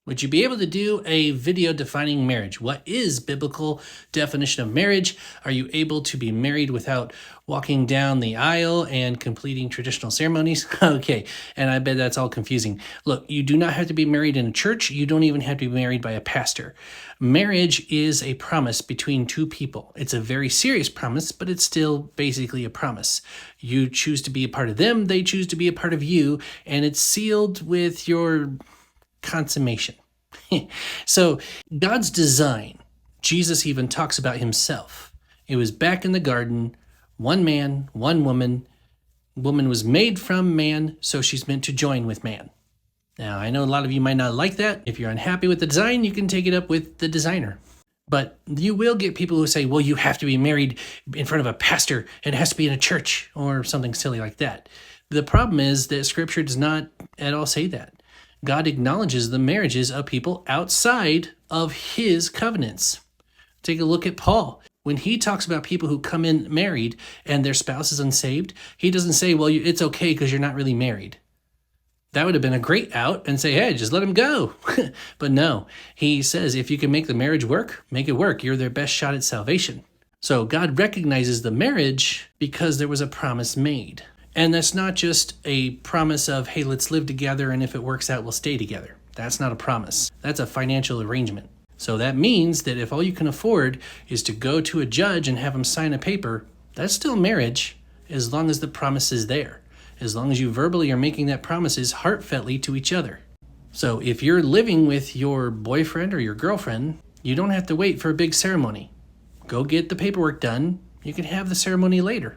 Would you be able to do a video defining marriage? What is biblical definition of marriage? Are you able to be married without walking down the aisle and completing traditional ceremonies? Okay, and I bet that's all confusing. Look, you do not have to be married in a church. You don't even have to be married by a pastor. Marriage is a promise between two people. It's a very serious promise, but it's still basically a promise. You choose to be a part of them, they choose to be a part of you, and it's sealed with your consummation. So God's design, Jesus even talks about himself. It was back in the garden, one man, one woman. Woman was made from man, so she's meant to join with man. Now, I know a lot of you might not like that. If you're unhappy with the design, you can take it up with the designer. But you will get people who say, well, you have to be married in front of a pastor, and it has to be in a church, or something silly like that. The problem is that Scripture does not at all say that. God acknowledges the marriages of people outside of his covenants. Take a look at Paul. When he talks about people who come in married and their spouse is unsaved, he doesn't say, well, it's okay because you're not really married. That would have been a great out and say, hey, just let him go. But no, he says, if you can make the marriage work, make it work. You're their best shot at salvation. So God recognizes the marriage because there was a promise made. And that's not just a promise of, hey, let's live together, and if it works out, we'll stay together. That's not a promise. That's a financial arrangement. So that means that if all you can afford is to go to a judge and have him sign a paper, that's still marriage, as long as the promise is there. As long as you verbally are making that promises heartfeltly to each other. So if you're living with your boyfriend or your girlfriend, you don't have to wait for a big ceremony. Go get the paperwork done. You can have the ceremony later.